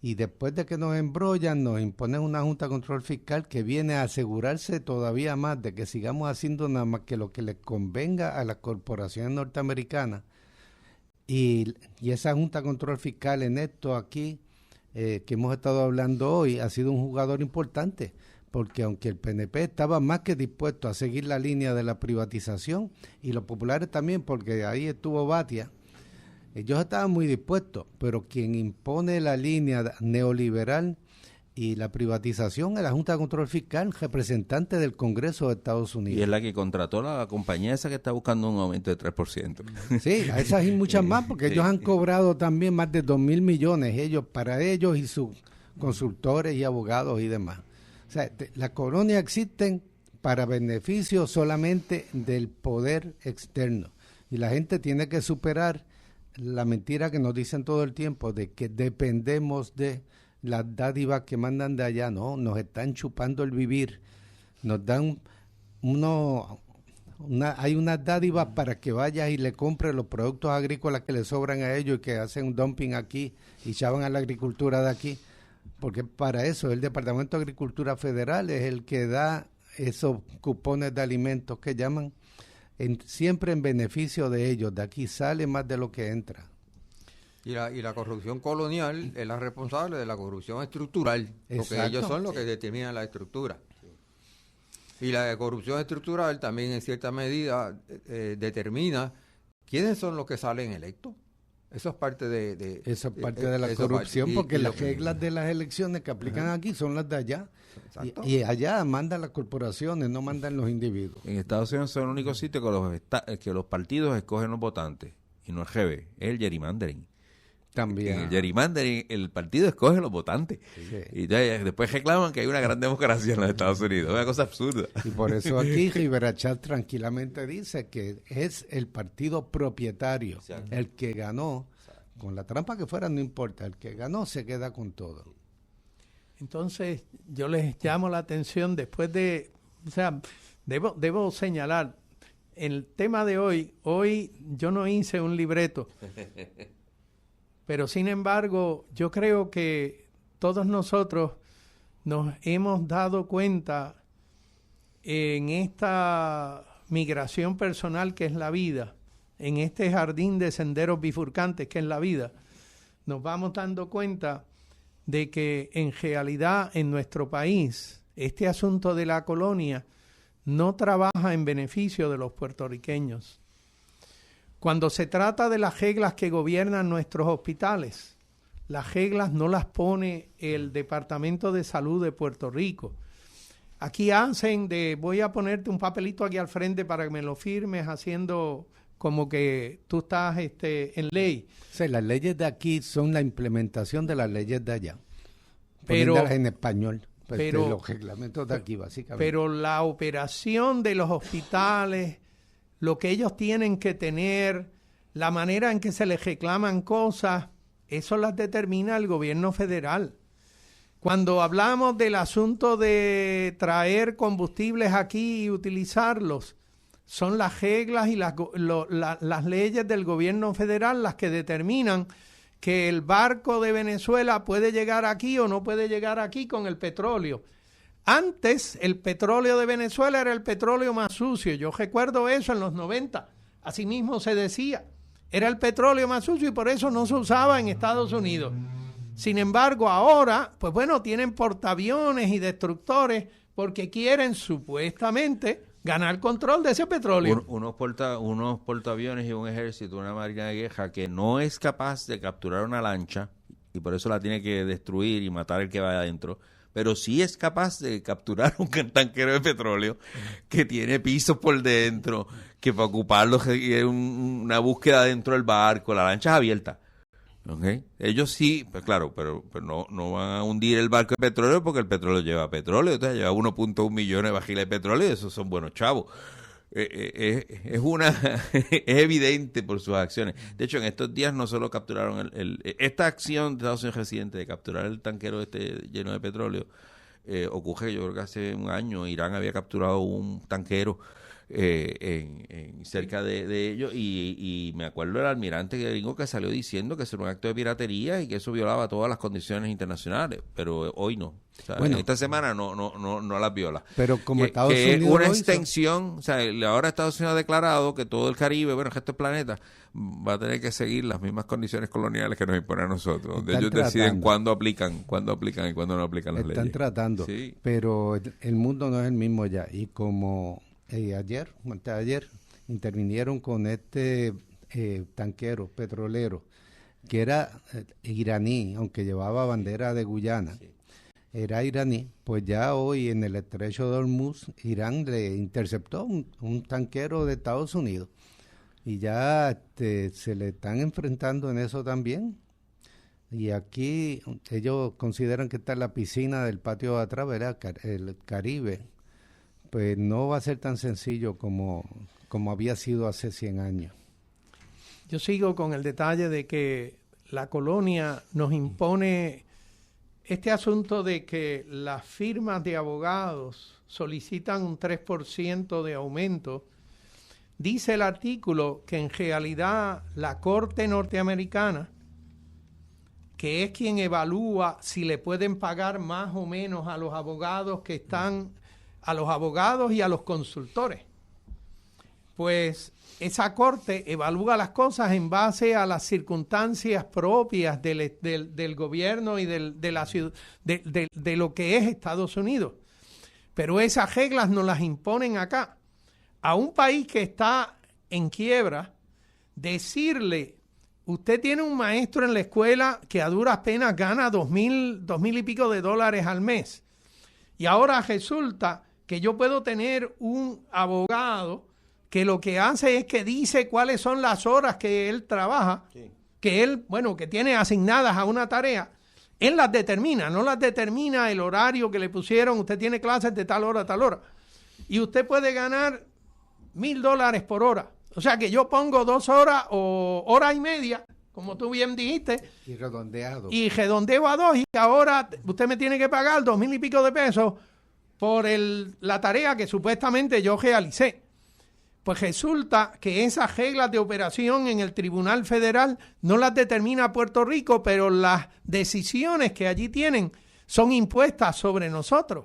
Y después de que nos embrollan, nos imponen una Junta de Control Fiscal que viene a asegurarse todavía más de que sigamos haciendo nada más que lo que les convenga a las corporaciones norteamericanas. Y esa Junta de Control Fiscal en esto aquí, que hemos estado hablando hoy, ha sido un jugador importante, porque aunque el PNP estaba más que dispuesto a seguir la línea de la privatización, y los populares también, porque ahí estuvo Batia, ellos estaban muy dispuestos, pero quien impone la línea neoliberal y la privatización es la Junta de Control Fiscal, representante del Congreso de Estados Unidos. Y es la que contrató a la compañía esa que está buscando un aumento de 3%. Sí, a esas y muchas más, porque ellos han cobrado también más de 2.000 millones, para ellos y sus consultores y abogados y demás. O sea, las colonias existen para beneficio solamente del poder externo. Y la gente tiene que superar la mentira que nos dicen todo el tiempo de que dependemos de las dádivas que mandan de allá. No, nos están chupando el vivir, nos dan hay unas dádivas para que vayas y le compres los productos agrícolas que le sobran a ellos y que hacen un dumping aquí y chavan a la agricultura de aquí, porque para eso el Departamento de Agricultura Federal es el que da esos cupones de alimentos que llaman, siempre en beneficio de ellos. De aquí sale más de lo que entra. Y la corrupción colonial es la responsable de la corrupción estructural, porque exacto, ellos son los que determinan la estructura. Y la corrupción estructural también en cierta medida determina quiénes son los que salen electos. Eso es parte de eso es parte de la corrupción, porque las reglas de las elecciones que aplican aquí son las de allá. Y allá mandan las corporaciones, no mandan los individuos. En Estados Unidos es el único sitio que los partidos escogen los votantes, y no al revés, es el gerrymandering. También. En el gerrymandering, el partido escoge los votantes. Sí. Y después reclaman que hay una gran democracia en los Estados Unidos. Es una cosa absurda. Y por eso aquí Rivera Chat tranquilamente dice que es el partido propietario. Exacto. El que ganó, con la trampa que fuera, no importa. El que ganó se queda con todo. Entonces, yo les llamo la atención después de... O sea, debo señalar, el tema de hoy yo no hice un libreto. Pero sin embargo, yo creo que todos nosotros nos hemos dado cuenta en esta migración personal que es la vida, en este jardín de senderos bifurcantes que es la vida, nos vamos dando cuenta de que en realidad en nuestro país este asunto de la colonia no trabaja en beneficio de los puertorriqueños. Cuando se trata de las reglas que gobiernan nuestros hospitales, las reglas no las pone el Departamento de Salud de Puerto Rico. Aquí voy a ponerte un papelito aquí al frente para que me lo firmes, haciendo como que tú estás en ley. O sea, las leyes de aquí son la implementación de las leyes de allá, poniéndolas en español. Pero los reglamentos de aquí, básicamente. Pero la operación de los hospitales, lo que ellos tienen que tener, la manera en que se les reclaman cosas, eso las determina el gobierno federal. Cuando hablamos del asunto de traer combustibles aquí y utilizarlos, son las reglas y las leyes del gobierno federal las que determinan que el barco de Venezuela puede llegar aquí o no puede llegar aquí con el petróleo. Antes, el petróleo de Venezuela era el petróleo más sucio. Yo recuerdo eso en los 90. Así mismo se decía. Era el petróleo más sucio y por eso no se usaba en Estados Unidos. Sin embargo, ahora, tienen portaaviones y destructores porque quieren supuestamente ganar control de ese petróleo. Unos portaaviones y un ejército, una marina de guerra que no es capaz de capturar una lancha y por eso la tiene que destruir y matar el que vaya adentro, pero sí es capaz de capturar un tanquero de petróleo que tiene pisos por dentro, que para ocuparlo es una búsqueda dentro del barco, la lancha es abierta. Okay. Ellos sí, pues claro, pero no van a hundir el barco de petróleo porque el petróleo lleva petróleo, entonces lleva 1.1 millones de barriles de petróleo y esos son buenos chavos. Es evidente por sus acciones. De hecho, en estos días no solo capturaron esta acción de Estados Unidos reciente de capturar el tanquero lleno de petróleo, ocurre, yo creo que hace un año Irán había capturado un tanquero cerca de ellos y me acuerdo del almirante gringo que salió diciendo que eso era un acto de piratería y que eso violaba todas las condiciones internacionales, pero hoy no. O sea, bueno, esta semana no las viola. Pero como Estados Unidos una extensión, o sea, ahora Estados Unidos ha declarado que todo el Caribe, bueno, que este planeta va a tener que seguir las mismas condiciones coloniales que nos imponen a nosotros, donde ellos deciden cuándo aplican y cuándo no aplican las leyes. Están tratando, sí. Pero el mundo no es el mismo ya y como anteayer intervinieron con este tanquero petrolero que era iraní, aunque llevaba bandera de Guyana, sí. Era iraní, pues ya hoy en el estrecho de Hormuz, Irán le interceptó un tanquero de Estados Unidos y ya se le están enfrentando en eso también. Y aquí ellos consideran que está en la piscina del patio de atrás, ¿verdad? El Caribe. Pues no va a ser tan sencillo como había sido hace 100 años. Yo sigo con el detalle de que la colonia nos impone este asunto de que las firmas de abogados solicitan un 3% de aumento. Dice el artículo que en realidad la Corte norteamericana, que es quien evalúa si le pueden pagar más o menos a los abogados que están, a los abogados y a los consultores, pues esa corte evalúa las cosas en base a las circunstancias propias del gobierno y de lo que es Estados Unidos. Pero esas reglas nos las imponen acá. A un país que está en quiebra, decirle, usted tiene un maestro en la escuela que a duras penas gana $2,000 y pico de dólares al mes. Y ahora resulta que yo puedo tener un abogado que lo que hace es que dice cuáles son las horas que él trabaja, sí. Que él, que tiene asignadas a una tarea, él las determina, no las determina el horario que le pusieron, usted tiene clases de tal hora a tal hora, y usted puede ganar $1,000 por hora, o sea que yo pongo 2 horas o hora y media, como tú bien dijiste, y redondeo a 2, y ahora usted me tiene que pagar $2,000 y pico de pesos por la tarea que supuestamente yo realicé. Pues resulta que esas reglas de operación en el Tribunal Federal no las determina Puerto Rico, pero las decisiones que allí tienen son impuestas sobre nosotros.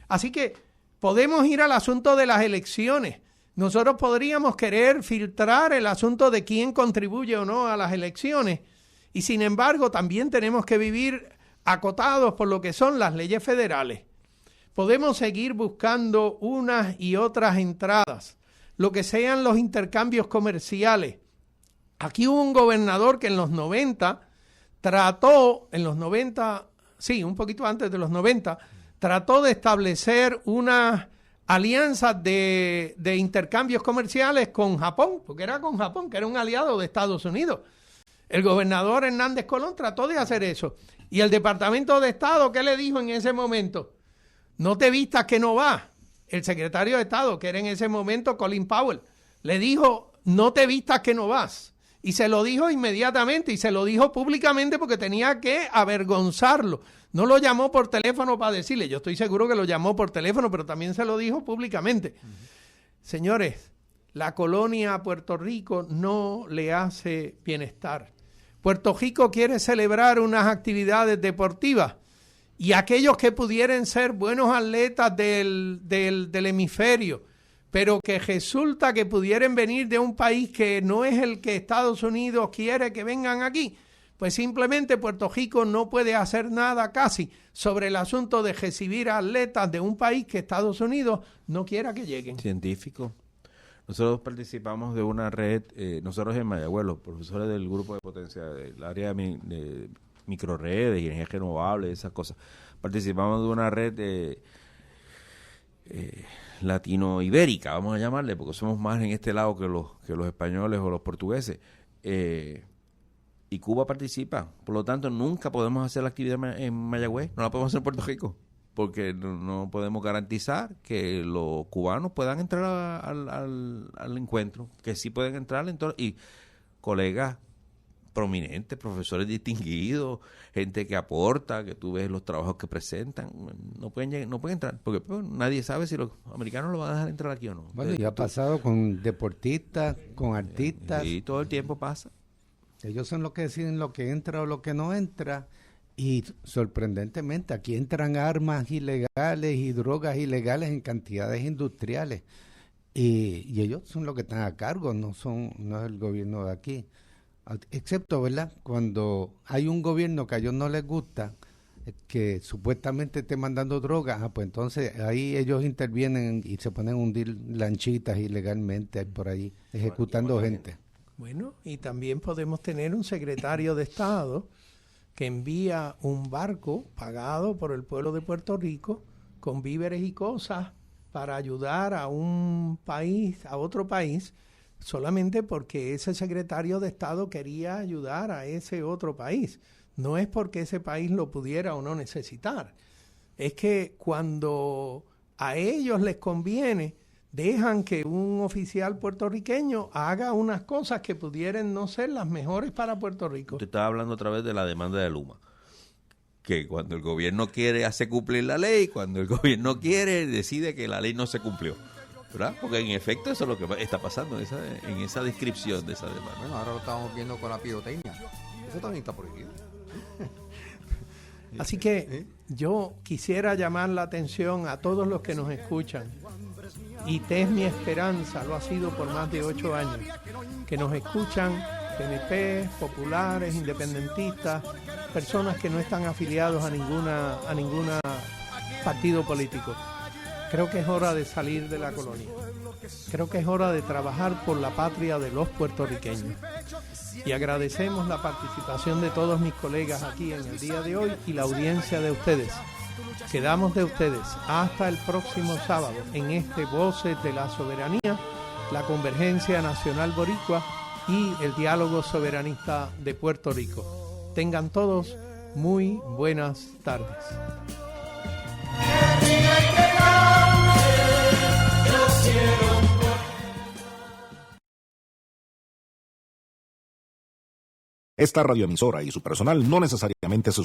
Así que podemos ir al asunto de las elecciones. Nosotros podríamos querer filtrar el asunto de quién contribuye o no a las elecciones y sin embargo también tenemos que vivir acotados por lo que son las leyes federales. Podemos seguir buscando unas y otras entradas, lo que sean los intercambios comerciales. Aquí hubo un gobernador que en los 90 trató, un poquito antes de los 90, trató de establecer unas alianzas de intercambios comerciales con Japón, porque era con Japón, que era un aliado de Estados Unidos. El gobernador Hernández Colón trató de hacer eso. Y el Departamento de Estado, ¿qué le dijo en ese momento? No te vistas que no vas. El secretario de Estado, que era en ese momento Colin Powell, le dijo, no te vistas que no vas. Y se lo dijo inmediatamente, y se lo dijo públicamente porque tenía que avergonzarlo. No lo llamó por teléfono para decirle, yo estoy seguro que lo llamó por teléfono, pero también se lo dijo públicamente. Señores, la colonia a Puerto Rico no le hace bienestar. Puerto Rico quiere celebrar unas actividades deportivas, y aquellos que pudieran ser buenos atletas del hemisferio, pero que resulta que pudieran venir de un país que no es el que Estados Unidos quiere que vengan aquí, Pues simplemente Puerto Rico no puede hacer nada casi sobre el asunto de recibir atletas de un país que Estados Unidos no quiera que lleguen. Científico. Nosotros participamos de una red, nosotros en Mayagüez, los profesores del grupo de potencia, del área de microredes y energía renovable, esas cosas, participamos de una red latino-ibérica, vamos a llamarle, porque somos más en este lado que los españoles o los portugueses. Y Cuba participa, por lo tanto nunca podemos hacer la actividad en Mayagüez, no la podemos hacer en Puerto Rico, porque no podemos garantizar que los cubanos puedan entrar al encuentro, que sí pueden entrar y colegas prominentes, profesores distinguidos, gente que aporta, que tú ves los trabajos que presentan, no pueden entrar, porque nadie sabe si los americanos lo van a dejar entrar aquí o no. Bueno, ya ha pasado con deportistas, con artistas. Y todo el tiempo pasa. Ellos son los que deciden lo que entra o lo que no entra. Y sorprendentemente aquí entran armas ilegales y drogas ilegales en cantidades industriales. Y ellos son los que están a cargo, no es el gobierno de aquí. Excepto, ¿verdad? Cuando hay un gobierno que a ellos no les gusta, que supuestamente esté mandando drogas, pues entonces ahí ellos intervienen y se ponen a hundir lanchitas ilegalmente por ahí, ejecutando gente. Bueno, y también podemos tener un secretario de Estado que envía un barco pagado por el pueblo de Puerto Rico con víveres y cosas para ayudar a un país, a otro país, solamente porque ese secretario de Estado quería ayudar a ese otro país. No es porque ese país lo pudiera o no necesitar. Es que cuando a ellos les conviene, dejan que un oficial puertorriqueño haga unas cosas que pudieran no ser las mejores para Puerto Rico. Usted estaba hablando otra vez de la demanda de Luma, que cuando el gobierno quiere hace cumplir la ley, cuando el gobierno quiere decide que la ley no se cumplió, ¿verdad? Porque en efecto eso es lo que está pasando en esa descripción de esa demanda. Bueno, ahora lo estamos viendo con la pirotecnia. Eso también está prohibido. Así que yo quisiera llamar la atención a todos los que nos escuchan, y es mi esperanza, lo ha sido por más de 8 años, que nos escuchan PNP, populares, independentistas, personas que no están afiliados a ninguna partido político. Creo que es hora de salir de la colonia. Creo que es hora de trabajar por la patria de los puertorriqueños. Y agradecemos la participación de todos mis colegas aquí en el día de hoy y la audiencia de ustedes. Quedamos de ustedes hasta el próximo sábado en este Voces de la Soberanía, la Convergencia Nacional Boricua y el Diálogo Soberanista de Puerto Rico. Tengan todos muy buenas tardes. Esta radioemisora y su personal no necesariamente se